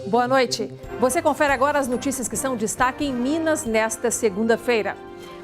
Boa noite. Você confere agora as notícias que são destaque em Minas nesta segunda-feira.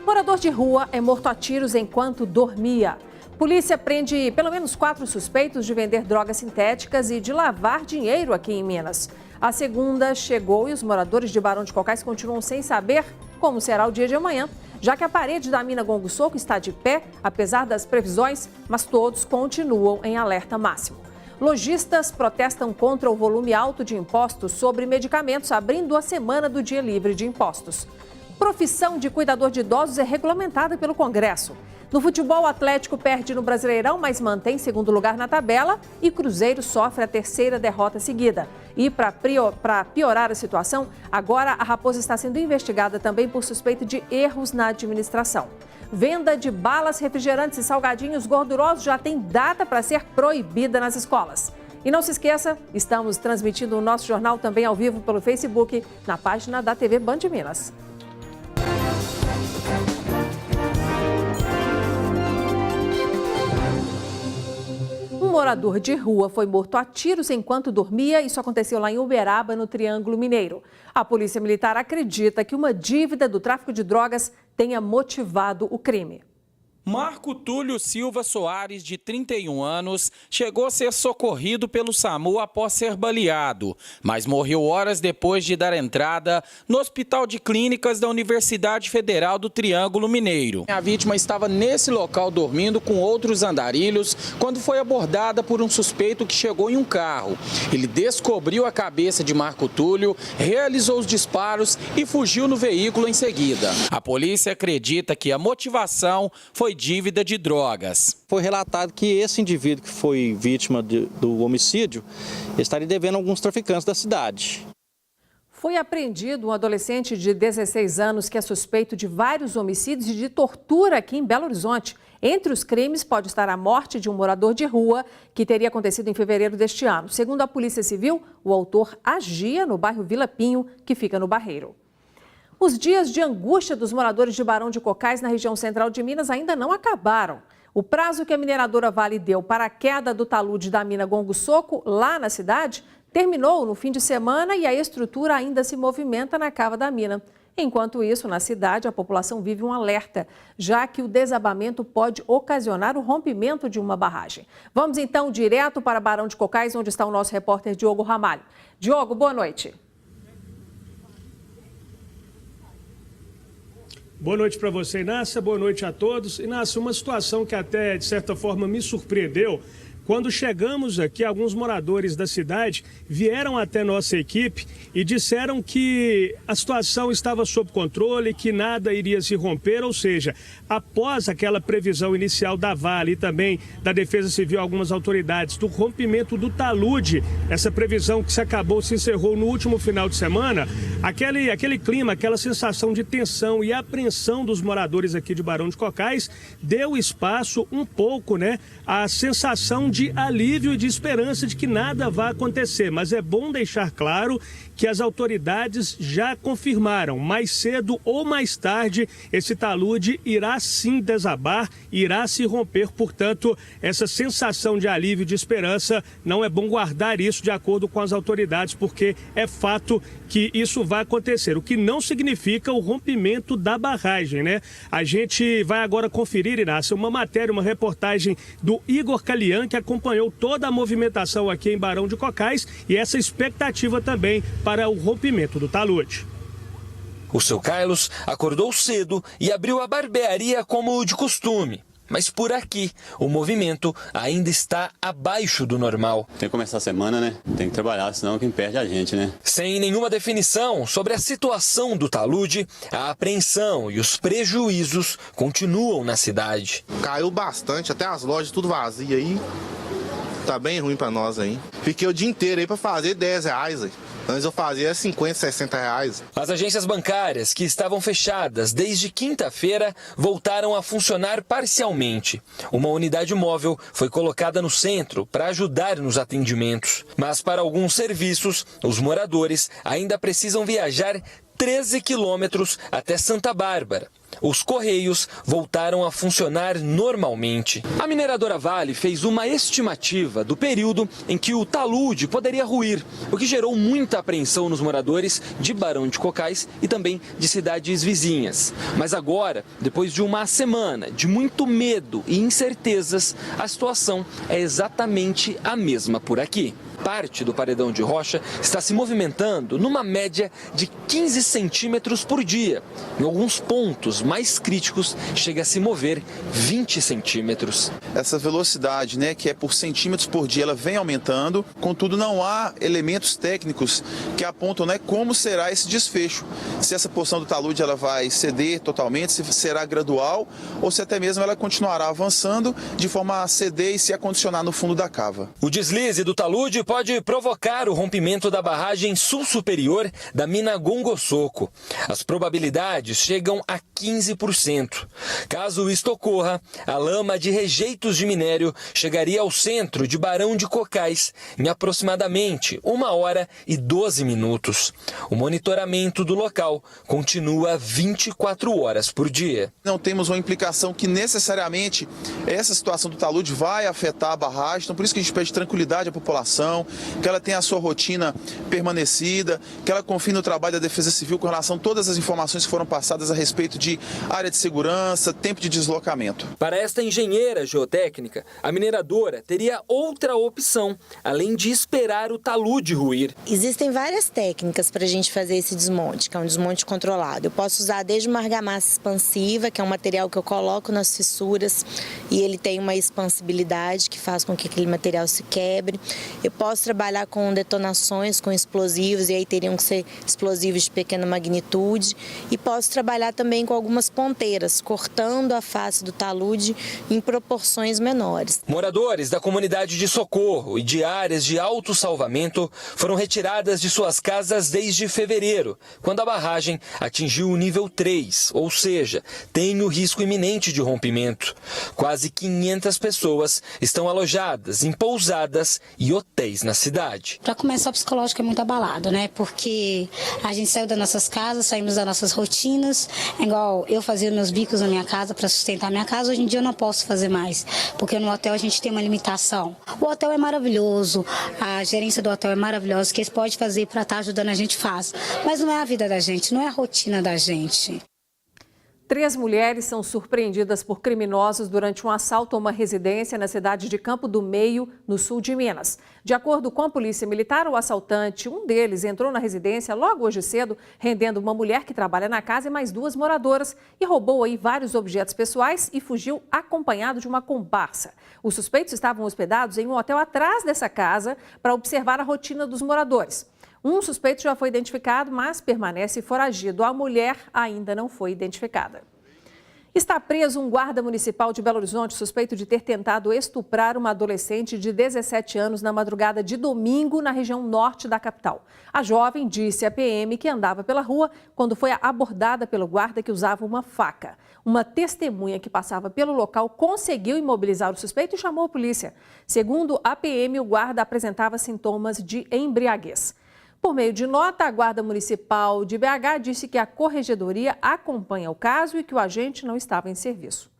Morador de rua é morto a tiros enquanto dormia. Polícia prende pelo menos 4 suspeitos de vender drogas sintéticas e de lavar dinheiro aqui em Minas. A segunda chegou e os moradores de Barão de Cocais continuam sem saber como será o dia de amanhã, já que a parede da mina Gongo Soco está de pé, apesar das previsões, mas todos continuam em alerta máximo. Lojistas protestam contra o volume alto de impostos sobre medicamentos, abrindo a semana do Dia Livre de Impostos. Profissão de cuidador de idosos é regulamentada pelo Congresso. No futebol, o Atlético perde no Brasileirão, mas mantém segundo lugar na tabela e Cruzeiro sofre a 3ª derrota seguida. E para piorar a situação, agora a Raposa está sendo investigada também por suspeita de erros na administração. Venda de balas, refrigerantes e salgadinhos gordurosos já tem data para ser proibida nas escolas. E não se esqueça, estamos transmitindo o nosso jornal também ao vivo pelo Facebook, na página da TV Band Minas. Um morador de rua foi morto a tiros enquanto dormia. Isso aconteceu lá em Uberaba, no Triângulo Mineiro. A Polícia Militar acredita que uma dívida do tráfico de drogas tenha motivado o crime. Marco Túlio Silva Soares, de 31 anos, chegou a ser socorrido pelo SAMU após ser baleado, mas morreu horas depois de dar entrada no Hospital de Clínicas da Universidade Federal do Triângulo Mineiro. A vítima estava nesse local dormindo com outros andarilhos quando foi abordada por um suspeito que chegou em um carro. Ele descobriu a cabeça de Marco Túlio, realizou os disparos e fugiu no veículo em seguida. A polícia acredita que a motivação foi dívida de drogas. Foi relatado que esse indivíduo que foi vítima do homicídio estaria devendo a alguns traficantes da cidade. Foi apreendido um adolescente de 16 anos que é suspeito de vários homicídios e de tortura aqui em Belo Horizonte. Entre os crimes pode estar a morte de um morador de rua que teria acontecido em fevereiro deste ano. Segundo a Polícia Civil, o autor agia no bairro Vila Pinho, que fica no Barreiro. Os dias de angústia dos moradores de Barão de Cocais, na região central de Minas, ainda não acabaram. O prazo que a mineradora Vale deu para a queda do talude da mina Gongo Soco, lá na cidade, terminou no fim de semana e a estrutura ainda se movimenta na cava da mina. Enquanto isso, na cidade, a população vive um alerta, já que o desabamento pode ocasionar o rompimento de uma barragem. Vamos então direto para Barão de Cocais, onde está o nosso repórter Diogo Ramalho. Diogo, boa noite. Boa noite para você, Inácia. Boa noite a todos. Inácia, uma situação que até, de certa forma, me surpreendeu. Quando chegamos aqui, alguns moradores da cidade vieram até nossa equipe e disseram que a situação estava sob controle, que nada iria se romper, ou seja, após aquela previsão inicial da Vale e também da Defesa Civil, algumas autoridades, do rompimento do talude, essa previsão que se encerrou no último final de semana, aquele clima, aquela sensação de tensão e apreensão dos moradores aqui de Barão de Cocais deu espaço um pouco, à sensação de alívio e de esperança de que nada vai acontecer. Mas é bom deixar claro que as autoridades já confirmaram, mais cedo ou mais tarde, esse talude irá sim desabar, irá se romper. Portanto, essa sensação de alívio e de esperança, não é bom guardar isso de acordo com as autoridades, porque é fato que isso vai acontecer, o que não significa o rompimento da barragem, A gente vai agora conferir, Inácio, uma matéria, uma reportagem do Igor Calian, que acompanhou toda a movimentação aqui em Barão de Cocais e essa expectativa também para o rompimento do talude. O seu Carlos acordou cedo e abriu a barbearia como de costume. Mas por aqui, o movimento ainda está abaixo do normal. Tem que começar a semana, Tem que trabalhar, senão quem perde é a gente, Sem nenhuma definição sobre a situação do talude, a apreensão e os prejuízos continuam na cidade. Caiu bastante, até as lojas tudo vazias aí. Tá bem ruim pra nós aí. Fiquei o dia inteiro aí pra fazer R$10 aí. Antes eu fazia R$50, R$60. As agências bancárias, que estavam fechadas desde quinta-feira, voltaram a funcionar parcialmente. Uma unidade móvel foi colocada no centro para ajudar nos atendimentos. Mas para alguns serviços, os moradores ainda precisam viajar 13 quilômetros até Santa Bárbara. Os Correios voltaram a funcionar normalmente. A mineradora Vale fez uma estimativa do período em que o talude poderia ruir, o que gerou muita apreensão nos moradores de Barão de Cocais e também de cidades vizinhas. Mas agora, depois de uma semana de muito medo e incertezas, a situação é exatamente a mesma por aqui. Parte do paredão de rocha está se movimentando numa média de 15 centímetros por dia. Em alguns pontos mais críticos, chega a se mover 20 centímetros. Essa velocidade, que é por centímetros por dia, ela vem aumentando. Contudo, não há elementos técnicos que apontam como será esse desfecho. Se essa porção do talude ela vai ceder totalmente, se será gradual ou se até mesmo ela continuará avançando de forma a ceder e se acondicionar no fundo da cava. O deslize do talude pode provocar o rompimento da barragem sul superior da mina Gongoçoco. As probabilidades chegam a 15%. Caso isto ocorra, a lama de rejeitos de minério chegaria ao centro de Barão de Cocais em aproximadamente 1h12. O monitoramento do local continua 24 horas por dia. Não temos uma implicação que necessariamente essa situação do talude vai afetar a barragem, então por isso que a gente pede tranquilidade à população, que ela tenha a sua rotina permanecida, que ela confie no trabalho da Defesa Civil com relação a todas as informações que foram passadas a respeito de área de segurança, tempo de deslocamento. Para esta engenheira geotécnica, a mineradora teria outra opção, além de esperar o talude ruir. Existem várias técnicas para a gente fazer esse desmonte, que é um desmonte controlado. Eu posso usar desde uma argamassa expansiva, que é um material que eu coloco nas fissuras e ele tem uma expansibilidade que faz com que aquele material se quebre. Eu posso trabalhar com detonações, com explosivos, e aí teriam que ser explosivos de pequena magnitude. E posso trabalhar também com algumas ponteiras, cortando a face do talude em proporções menores. Moradores da comunidade de Socorro e de áreas de autossalvamento foram retiradas de suas casas desde fevereiro, quando a barragem atingiu o nível 3, ou seja, tem o risco iminente de rompimento. Quase 500 pessoas estão alojadas em pousadas e hotéis na cidade. Para começar, o psicológico é muito abalado, porque a gente saiu das nossas casas, saímos das nossas rotinas, igual eu fazia meus bicos na minha casa para sustentar a minha casa, hoje em dia eu não posso fazer mais, porque no hotel a gente tem uma limitação. O hotel é maravilhoso, a gerência do hotel é maravilhosa, o que eles podem fazer para estar ajudando a gente faz, mas não é a vida da gente, não é a rotina da gente. 3 mulheres são surpreendidas por criminosos durante um assalto a uma residência na cidade de Campo do Meio, no sul de Minas. De acordo com a polícia militar, o assaltante, um deles, entrou na residência logo hoje cedo, rendendo uma mulher que trabalha na casa e mais 2 moradoras, e roubou aí vários objetos pessoais e fugiu acompanhado de uma comparsa. Os suspeitos estavam hospedados em um hotel atrás dessa casa para observar a rotina dos moradores. Um suspeito já foi identificado, mas permanece foragido. A mulher ainda não foi identificada. Está preso um guarda municipal de Belo Horizonte suspeito de ter tentado estuprar uma adolescente de 17 anos na madrugada de domingo na região norte da capital. A jovem disse à PM que andava pela rua quando foi abordada pelo guarda que usava uma faca. Uma testemunha que passava pelo local conseguiu imobilizar o suspeito e chamou a polícia. Segundo a PM, o guarda apresentava sintomas de embriaguez. Por meio de nota, a Guarda Municipal de BH disse que a Corregedoria acompanha o caso e que o agente não estava em serviço.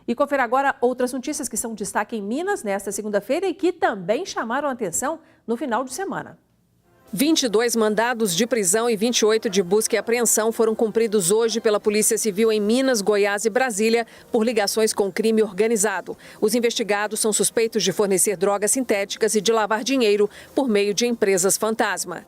E confira agora outras notícias que são destaque em Minas nesta segunda-feira e que também chamaram a atenção no final de semana. 22 mandados de prisão e 28 de busca e apreensão foram cumpridos hoje pela Polícia Civil em Minas, Goiás e Brasília por ligações com crime organizado. Os investigados são suspeitos de fornecer drogas sintéticas e de lavar dinheiro por meio de empresas fantasma.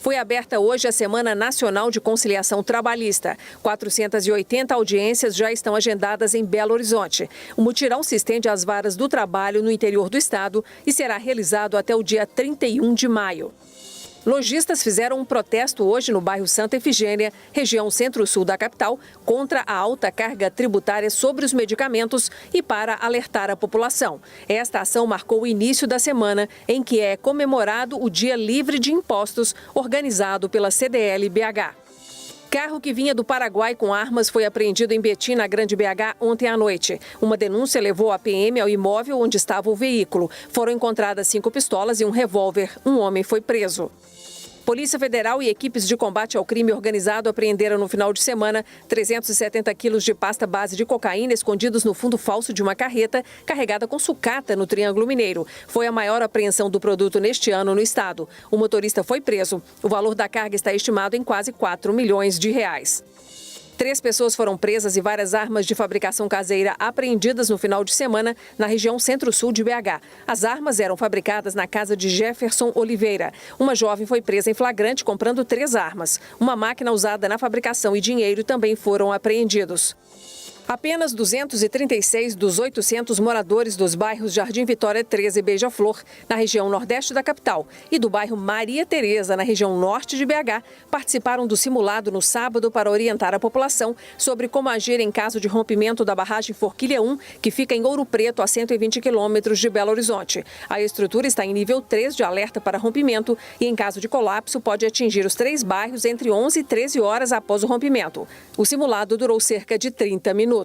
Foi aberta hoje a Semana Nacional de Conciliação Trabalhista. 480 audiências já estão agendadas em Belo Horizonte. O mutirão se estende às varas do trabalho no interior do estado e será realizado até o dia 31 de maio. Lojistas fizeram um protesto hoje no bairro Santa Efigênia, região centro-sul da capital, contra a alta carga tributária sobre os medicamentos e para alertar a população. Esta ação marcou o início da semana em que é comemorado o Dia Livre de Impostos, organizado pela CDL-BH. Carro que vinha do Paraguai com armas foi apreendido em Betim, na Grande BH, ontem à noite. Uma denúncia levou a PM ao imóvel onde estava o veículo. Foram encontradas 5 pistolas e um revólver. Um homem foi preso. Polícia Federal e equipes de combate ao crime organizado apreenderam no final de semana 370 quilos de pasta base de cocaína escondidos no fundo falso de uma carreta carregada com sucata no Triângulo Mineiro. Foi a maior apreensão do produto neste ano no estado. O motorista foi preso. O valor da carga está estimado em quase 4 milhões de reais. 3 pessoas foram presas e várias armas de fabricação caseira apreendidas no final de semana na região centro-sul de BH. As armas eram fabricadas na casa de Jefferson Oliveira. Uma jovem foi presa em flagrante comprando 3 armas. Uma máquina usada na fabricação e dinheiro também foram apreendidos. Apenas 236 dos 800 moradores dos bairros Jardim Vitória 13 e Beija-Flor, na região nordeste da capital, e do bairro Maria Tereza, na região norte de BH, participaram do simulado no sábado para orientar a população sobre como agir em caso de rompimento da barragem Forquilha 1, que fica em Ouro Preto, a 120 quilômetros de Belo Horizonte. A estrutura está em nível 3 de alerta para rompimento e, em caso de colapso, pode atingir os 3 bairros entre 11 e 13 horas após o rompimento. O simulado durou cerca de 30 minutos.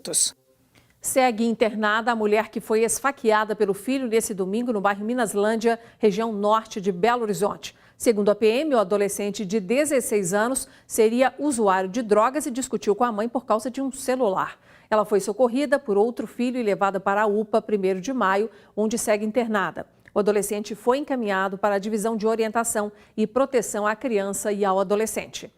Segue internada a mulher que foi esfaqueada pelo filho nesse domingo no bairro Minaslândia, região norte de Belo Horizonte. Segundo a PM, o adolescente de 16 anos seria usuário de drogas e discutiu com a mãe por causa de um celular. Ela foi socorrida por outro filho e levada para a UPA 1º de maio, onde segue internada. O adolescente foi encaminhado para a divisão de orientação e proteção à criança e ao adolescente.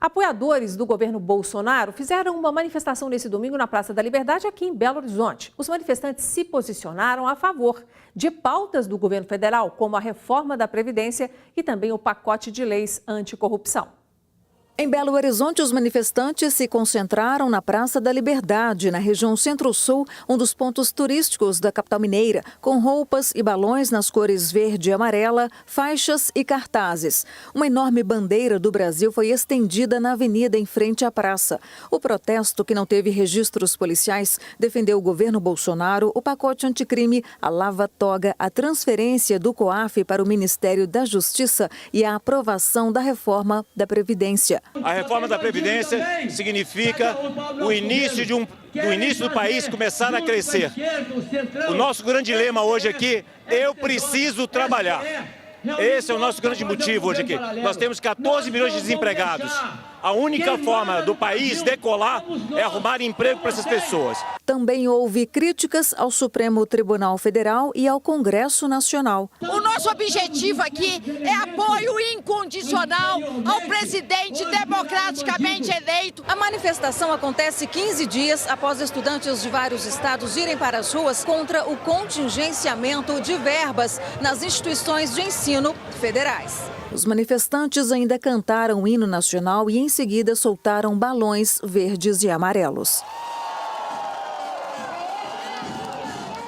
Apoiadores do governo Bolsonaro fizeram uma manifestação nesse domingo na Praça da Liberdade, aqui em Belo Horizonte. Os manifestantes se posicionaram a favor de pautas do governo federal, como a reforma da Previdência e também o pacote de leis anticorrupção. Em Belo Horizonte, os manifestantes se concentraram na Praça da Liberdade, na região Centro-Sul, um dos pontos turísticos da capital mineira, com roupas e balões nas cores verde e amarela, faixas e cartazes. Uma enorme bandeira do Brasil foi estendida na avenida em frente à praça. O protesto, que não teve registros policiais, defendeu o governo Bolsonaro, o pacote anticrime, a lava-toga, a transferência do COAF para o Ministério da Justiça e a aprovação da reforma da Previdência. A reforma da Previdência significa o início do país começar a crescer. O nosso grande lema hoje aqui, eu preciso trabalhar. Esse é o nosso grande motivo hoje aqui. Nós temos 14 milhões de desempregados. A única forma do país decolar é arrumar emprego para essas pessoas. Também houve críticas ao Supremo Tribunal Federal e ao Congresso Nacional. O nosso objetivo aqui é apoio incondicional ao presidente democraticamente eleito. A manifestação acontece 15 dias após estudantes de vários estados irem para as ruas contra o contingenciamento de verbas nas instituições de ensino federais. Os manifestantes ainda cantaram o hino nacional e, em seguida, soltaram balões verdes e amarelos.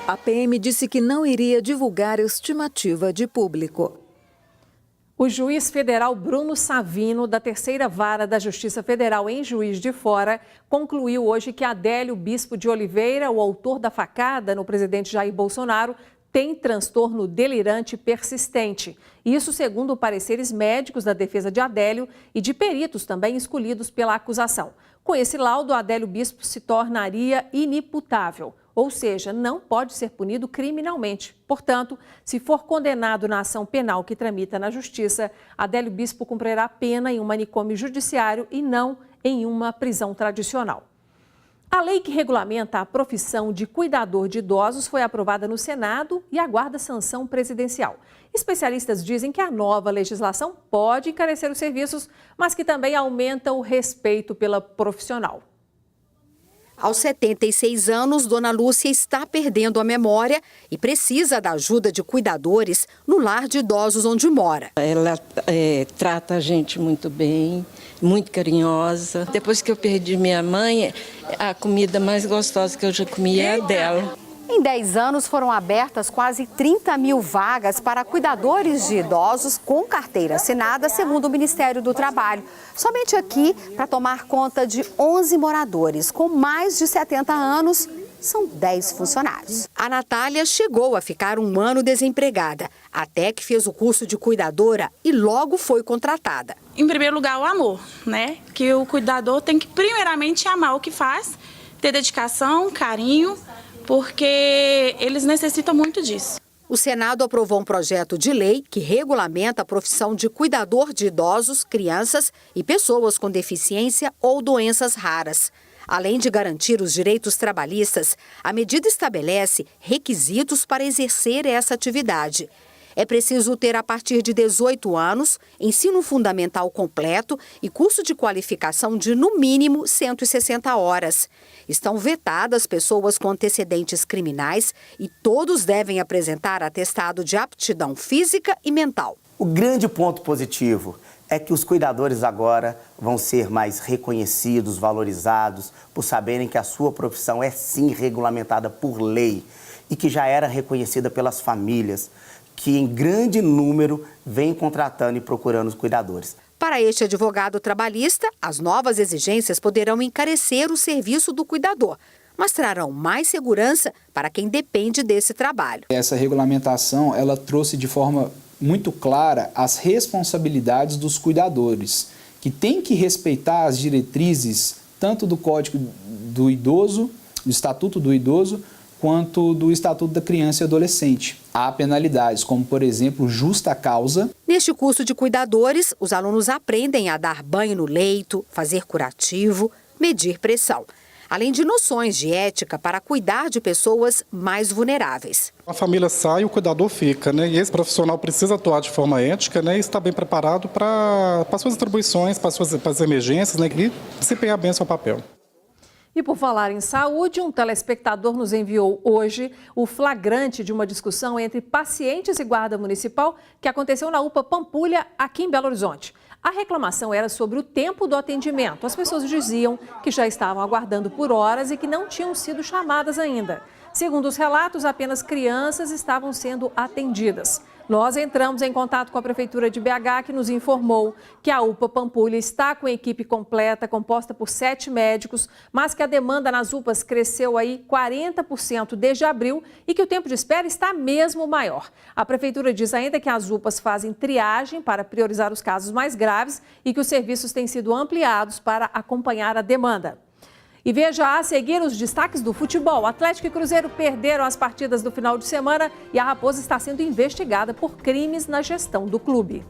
A PM disse que não iria divulgar estimativa de público. O juiz federal Bruno Savino, da 3ª Vara da Justiça Federal em Juiz de Fora, concluiu hoje que Adélio Bispo de Oliveira, o autor da facada no presidente Jair Bolsonaro, tem transtorno delirante persistente. Isso segundo pareceres médicos da defesa de Adélio e de peritos também escolhidos pela acusação. Com esse laudo, Adélio Bispo se tornaria inimputável, ou seja, não pode ser punido criminalmente. Portanto, se for condenado na ação penal que tramita na Justiça, Adélio Bispo cumprirá pena em um manicômio judiciário e não em uma prisão tradicional. A lei que regulamenta a profissão de cuidador de idosos foi aprovada no Senado e aguarda sanção presidencial. Especialistas dizem que a nova legislação pode encarecer os serviços, mas que também aumenta o respeito pela profissional. Aos 76 anos, Dona Lúcia está perdendo a memória e precisa da ajuda de cuidadores no lar de idosos onde mora. Ela trata a gente muito bem, muito carinhosa. Depois que eu perdi minha mãe, a comida mais gostosa que eu já comi é a dela. Em 10 anos foram abertas quase 30 mil vagas para cuidadores de idosos com carteira assinada, segundo o Ministério do Trabalho. Somente aqui, para tomar conta de 11 moradores com mais de 70 anos, são 10 funcionários. A Natália chegou a ficar um ano desempregada, até que fez o curso de cuidadora e logo foi contratada. Em primeiro lugar, o amor, né? Que o cuidador tem que primeiramente amar o que faz, ter dedicação, carinho, porque eles necessitam muito disso. O Senado aprovou um projeto de lei que regulamenta a profissão de cuidador de idosos, crianças e pessoas com deficiência ou doenças raras. Além de garantir os direitos trabalhistas, a medida estabelece requisitos para exercer essa atividade. É preciso ter, a partir de 18 anos, ensino fundamental completo e curso de qualificação de, no mínimo, 160 horas. Estão vetadas pessoas com antecedentes criminais e todos devem apresentar atestado de aptidão física e mental. O grande ponto positivo é que os cuidadores agora vão ser mais reconhecidos, valorizados, por saberem que a sua profissão é sim regulamentada por lei e que já era reconhecida pelas famílias, que em grande número vem contratando e procurando os cuidadores. Para este advogado trabalhista, as novas exigências poderão encarecer o serviço do cuidador, mas trarão mais segurança para quem depende desse trabalho. Essa regulamentação, ela trouxe de forma muito clara as responsabilidades dos cuidadores, que têm que respeitar as diretrizes tanto do Código do Idoso, do Estatuto do Idoso, quanto do Estatuto da Criança e Adolescente. Há penalidades, como, por exemplo, justa causa. Neste curso de cuidadores, os alunos aprendem a dar banho no leito, fazer curativo, medir pressão, além de noções de ética para cuidar de pessoas mais vulneráveis. A família sai e o cuidador fica, né? E esse profissional precisa atuar de forma ética, né? E estar bem preparado para as suas atribuições, para as emergências, né? E desempenhar bem o seu papel. E por falar em saúde, um telespectador nos enviou hoje o flagrante de uma discussão entre pacientes e guarda municipal que aconteceu na UPA Pampulha, aqui em Belo Horizonte. A reclamação era sobre o tempo do atendimento. As pessoas diziam que já estavam aguardando por horas e que não tinham sido chamadas ainda. Segundo os relatos, apenas crianças estavam sendo atendidas. Nós entramos em contato com a Prefeitura de BH, que nos informou que a UPA Pampulha está com a equipe completa, composta por 7 médicos, mas que a demanda nas UPAs cresceu aí 40% desde abril e que o tempo de espera está mesmo maior. A Prefeitura diz ainda que as UPAs fazem triagem para priorizar os casos mais graves e que os serviços têm sido ampliados para acompanhar a demanda. E veja a seguir os destaques do futebol. Atlético e Cruzeiro perderam as partidas do final de semana e a Raposa está sendo investigada por crimes na gestão do clube.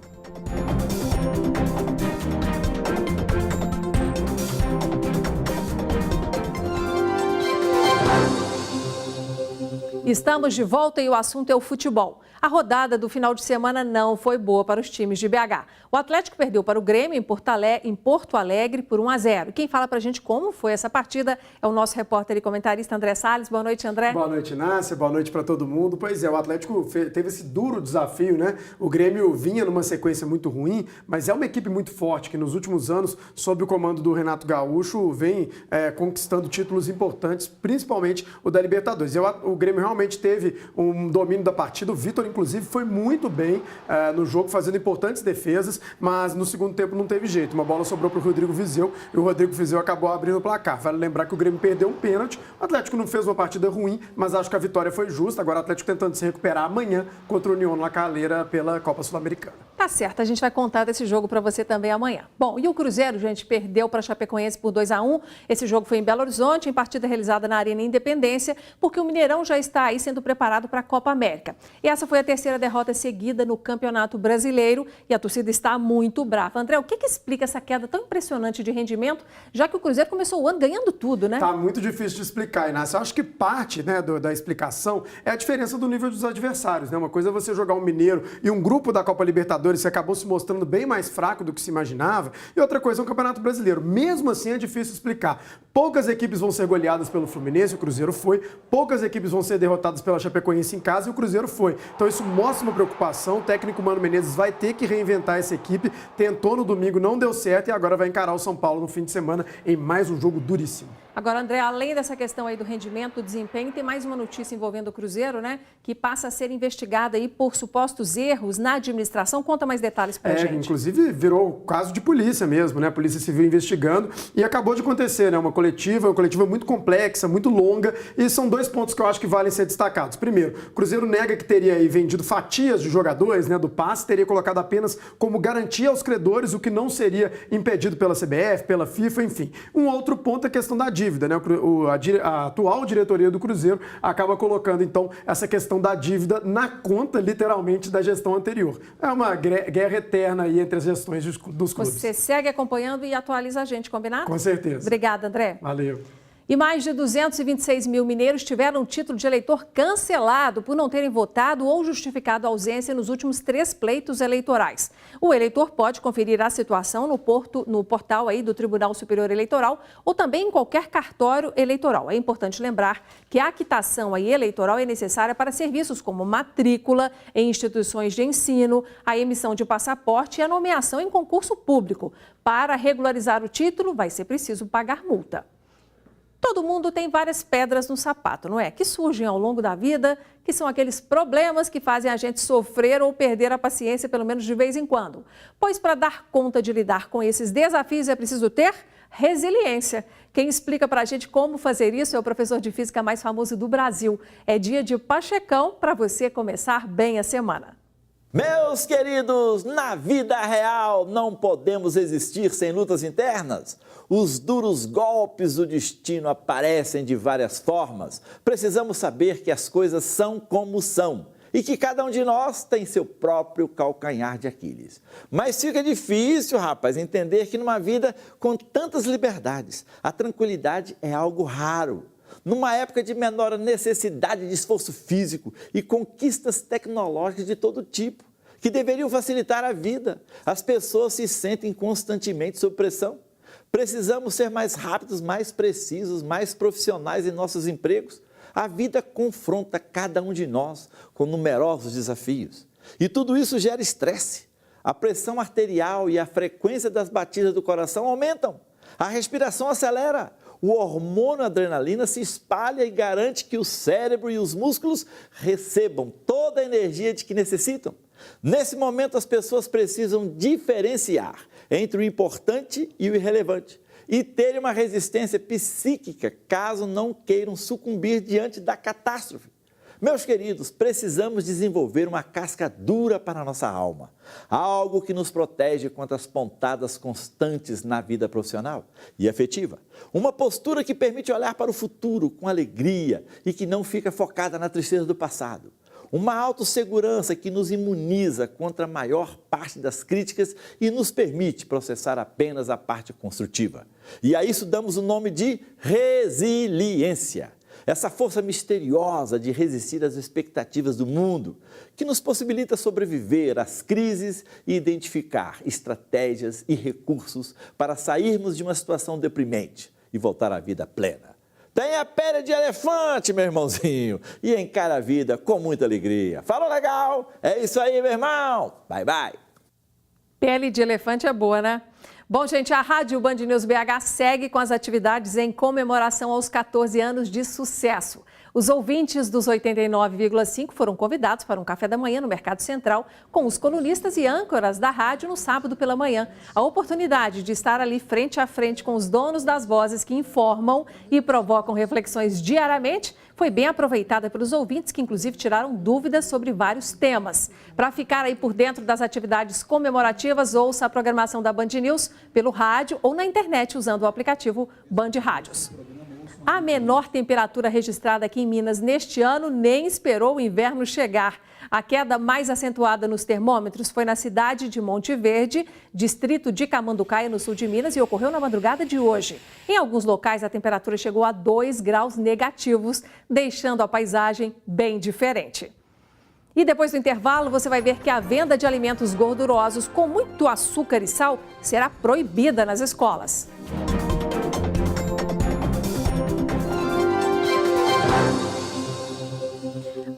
Estamos de volta e o assunto é o futebol. A rodada do final de semana não foi boa para os times de BH. O Atlético perdeu para o Grêmio em Porto Alegre por 1-0. Quem fala para a gente como foi essa partida é o nosso repórter e comentarista André Salles. Boa noite, André. Boa noite, Nácia. Boa noite para todo mundo. Pois é, o Atlético teve esse duro desafio, né? O Grêmio vinha numa sequência muito ruim, mas é uma equipe muito forte que nos últimos anos, sob o comando do Renato Gaúcho, vem conquistando títulos importantes, principalmente o da Libertadores. O Grêmio realmente teve um domínio da partida. O Vitor, inclusive, foi muito bem no jogo, fazendo importantes defesas, mas no segundo tempo não teve jeito. Uma bola sobrou para o Rodrigo Vizeu e o Rodrigo Vizeu acabou abrindo o placar. Vale lembrar que o Grêmio perdeu um pênalti. O Atlético não fez uma partida ruim, mas acho que a vitória foi justa. Agora o Atlético tentando se recuperar amanhã contra o União La Calera pela Copa Sul-Americana. Tá certo, a gente vai contar desse jogo para você também amanhã. Bom, e o Cruzeiro, gente, perdeu para a Chapecoense por 2-1. Esse jogo foi em Belo Horizonte, em partida realizada na Arena Independência, porque o Mineirão já está aí sendo preparado para a Copa América. E essa foi a terceira derrota seguida no Campeonato Brasileiro e a torcida está muito brava. André, o que explica essa queda tão impressionante de rendimento, já que o Cruzeiro começou o ano ganhando tudo, né? Tá muito difícil de explicar, Inácio. Eu acho que parte, né, da explicação é a diferença do nível dos adversários, né? Uma coisa é você jogar um Mineiro e um grupo da Copa Libertadores que acabou se mostrando bem mais fraco do que se imaginava, e outra coisa é o Campeonato Brasileiro. Mesmo assim é difícil explicar. Poucas equipes vão ser goleadas pelo Fluminense, o Cruzeiro foi. Poucas equipes vão ser derrotadas pela Chapecoense em casa e o Cruzeiro foi. Então isso mostra uma preocupação. O técnico Mano Menezes vai ter que reinventar essa equipe. Tentou no domingo, não deu certo e agora vai encarar o São Paulo no fim de semana em mais um jogo duríssimo. Agora, André, além dessa questão aí do rendimento, do desempenho, tem mais uma notícia envolvendo o Cruzeiro, né? Que passa a ser investigada aí por supostos erros na administração. Conta mais detalhes pra gente. Inclusive virou caso de polícia mesmo, né? A Polícia Civil investigando e acabou de acontecer, né? Uma coletiva muito complexa, muito longa, e são 2 pontos que eu acho que valem ser destacados. Primeiro, o Cruzeiro nega que teria aí vendido fatias de jogadores, né? Do passe, teria colocado apenas como garantia aos credores, o que não seria impedido pela CBF, pela FIFA, enfim. Um outro ponto é a questão da dívida. dívida, né? A atual diretoria do Cruzeiro acaba colocando, então, essa questão da dívida na conta, literalmente, da gestão anterior. É uma guerra eterna aí entre as gestões dos clubes. Você segue acompanhando e atualiza a gente, combinado? Com certeza. Obrigada, André. Valeu. E mais de 226 mil mineiros tiveram o título de eleitor cancelado por não terem votado ou justificado a ausência nos últimos 3 pleitos eleitorais. O eleitor pode conferir a situação no portal aí do Tribunal Superior Eleitoral ou também em qualquer cartório eleitoral. É importante lembrar que a quitação aí eleitoral é necessária para serviços como matrícula em instituições de ensino, a emissão de passaporte e a nomeação em concurso público. Para regularizar o título, vai ser preciso pagar multa. Todo mundo tem várias pedras no sapato, não é? Que surgem ao longo da vida, que são aqueles problemas que fazem a gente sofrer ou perder a paciência, pelo menos de vez em quando. Pois para dar conta de lidar com esses desafios é preciso ter resiliência. Quem explica para a gente como fazer isso é o professor de física mais famoso do Brasil. É dia de Pachecão para você começar bem a semana. Meus queridos, na vida real não podemos existir sem lutas internas. Os duros golpes do destino aparecem de várias formas. Precisamos saber que as coisas são como são e que cada um de nós tem seu próprio calcanhar de Aquiles. Mas fica difícil, rapaz, entender que numa vida com tantas liberdades, a tranquilidade é algo raro. Numa época de menor necessidade de esforço físico e conquistas tecnológicas de todo tipo, que deveriam facilitar a vida, as pessoas se sentem constantemente sob pressão. Precisamos ser mais rápidos, mais precisos, mais profissionais em nossos empregos. A vida confronta cada um de nós com numerosos desafios. E tudo isso gera estresse. A pressão arterial e a frequência das batidas do coração aumentam. A respiração acelera. O hormônio adrenalina se espalha e garante que o cérebro e os músculos recebam toda a energia de que necessitam. Nesse momento, as pessoas precisam diferenciar entre o importante e o irrelevante e ter uma resistência psíquica caso não queiram sucumbir diante da catástrofe. Meus queridos, precisamos desenvolver uma casca dura para a nossa alma, algo que nos protege contra as pontadas constantes na vida profissional e afetiva. Uma postura que permite olhar para o futuro com alegria e que não fica focada na tristeza do passado. Uma autossegurança que nos imuniza contra a maior parte das críticas e nos permite processar apenas a parte construtiva. E a isso damos o nome de resiliência. Essa força misteriosa de resistir às expectativas do mundo, que nos possibilita sobreviver às crises e identificar estratégias e recursos para sairmos de uma situação deprimente e voltar à vida plena. Tenha pele de elefante, meu irmãozinho, e encara a vida com muita alegria. Falou legal? É isso aí, meu irmão. Bye, bye. Pele de elefante é boa, né? Bom, gente, a Rádio Band News BH segue com as atividades em comemoração aos 14 anos de sucesso. Os ouvintes dos 89,5 foram convidados para um café da manhã no Mercado Central com os colunistas e âncoras da rádio no sábado pela manhã. A oportunidade de estar ali frente a frente com os donos das vozes que informam e provocam reflexões diariamente foi bem aproveitada pelos ouvintes, que inclusive tiraram dúvidas sobre vários temas. Para ficar aí por dentro das atividades comemorativas, ouça a programação da Band News pelo rádio ou na internet usando o aplicativo Band Rádios. A menor temperatura registrada aqui em Minas neste ano nem esperou o inverno chegar. A queda mais acentuada nos termômetros foi na cidade de Monte Verde, distrito de Camanducaia, no sul de Minas, e ocorreu na madrugada de hoje. Em alguns locais, a temperatura chegou a 2 graus negativos, deixando a paisagem bem diferente. E depois do intervalo, você vai ver que a venda de alimentos gordurosos com muito açúcar e sal será proibida nas escolas.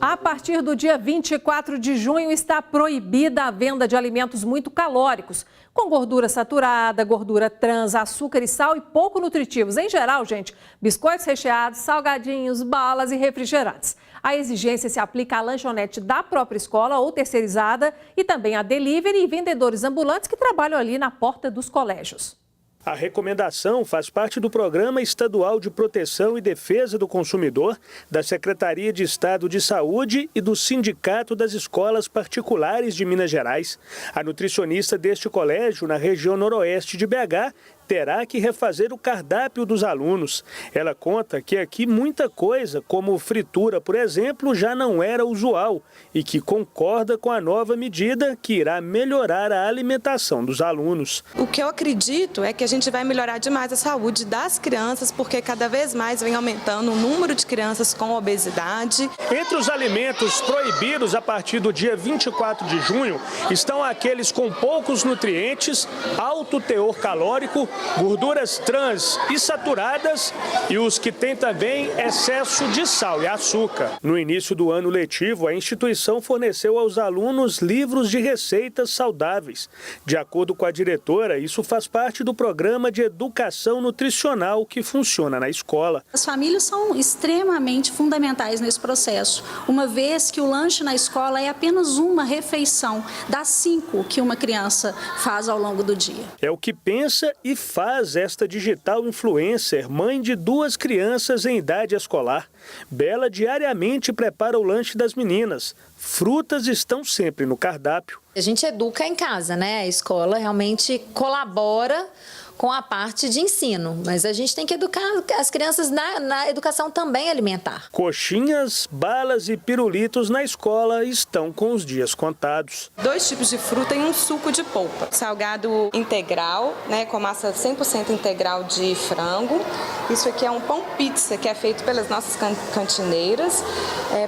A partir do dia 24 de junho está proibida a venda de alimentos muito calóricos, com gordura saturada, gordura trans, açúcar e sal e pouco nutritivos. Em geral, gente, biscoitos recheados, salgadinhos, balas e refrigerantes. A exigência se aplica à lanchonete da própria escola ou terceirizada e também a delivery e vendedores ambulantes que trabalham ali na porta dos colégios. A recomendação faz parte do Programa Estadual de Proteção e Defesa do Consumidor, da Secretaria de Estado de Saúde e do Sindicato das Escolas Particulares de Minas Gerais. A nutricionista deste colégio, na região noroeste de BH, terá que refazer o cardápio dos alunos. Ela conta que aqui muita coisa, como fritura, por exemplo, já não era usual e que concorda com a nova medida que irá melhorar a alimentação dos alunos. O que eu acredito é que a gente vai melhorar demais a saúde das crianças, porque cada vez mais vem aumentando o número de crianças com obesidade. Entre os alimentos proibidos a partir do dia 24 de junho estão aqueles com poucos nutrientes, alto teor calórico, gorduras trans e saturadas e os que têm também excesso de sal e açúcar. No início do ano letivo, a instituição forneceu aos alunos livros de receitas saudáveis. De acordo com a diretora, isso faz parte do programa de educação nutricional que funciona na escola. As famílias são extremamente fundamentais nesse processo, uma vez que o lanche na escola é apenas uma refeição das 5 que uma criança faz ao longo do dia. É o que pensa e faz esta digital influencer, mãe de 2 crianças em idade escolar. Bela diariamente prepara o lanche das meninas. Frutas estão sempre no cardápio. A gente educa em casa, né? A escola realmente colabora com a parte de ensino, mas a gente tem que educar as crianças na educação também alimentar. Coxinhas, balas e pirulitos na escola estão com os dias contados. 2 tipos de fruta e um suco de polpa. Salgado integral, né, com massa 100% integral de frango. Isso aqui é um pão pizza que é feito pelas nossas cantineiras.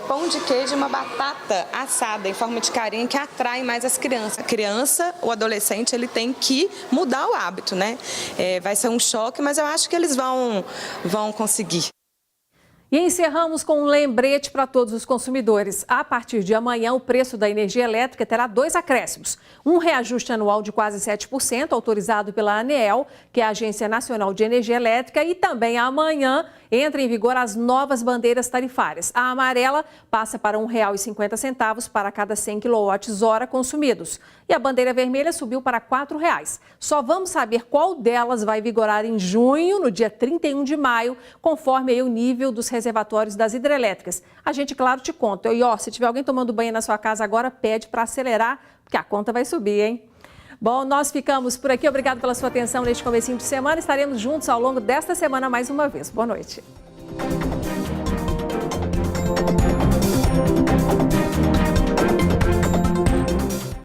Pão de queijo e uma batata assada em forma de carinha que atrai mais as crianças. A criança, o adolescente, ele tem que mudar o hábito, né? Vai ser um choque, mas eu acho que eles vão conseguir. E encerramos com um lembrete para todos os consumidores. A partir de amanhã, o preço da energia elétrica terá 2 acréscimos. Um reajuste anual de quase 7%, autorizado pela ANEEL, que é a Agência Nacional de Energia Elétrica, e também amanhã entra em vigor as novas bandeiras tarifárias. A amarela passa para R$ 1,50 para cada 100 kWh consumidos. E a bandeira vermelha subiu para R$ 4,00. Só vamos saber qual delas vai vigorar em junho, no dia 31 de maio, conforme o nível dos reservatórios das hidrelétricas. A gente, claro, te conta. E se tiver alguém tomando banho na sua casa agora, pede para acelerar, porque a conta vai subir, hein? Bom, nós ficamos por aqui. Obrigado pela sua atenção neste comecinho de semana. Estaremos juntos ao longo desta semana mais uma vez. Boa noite.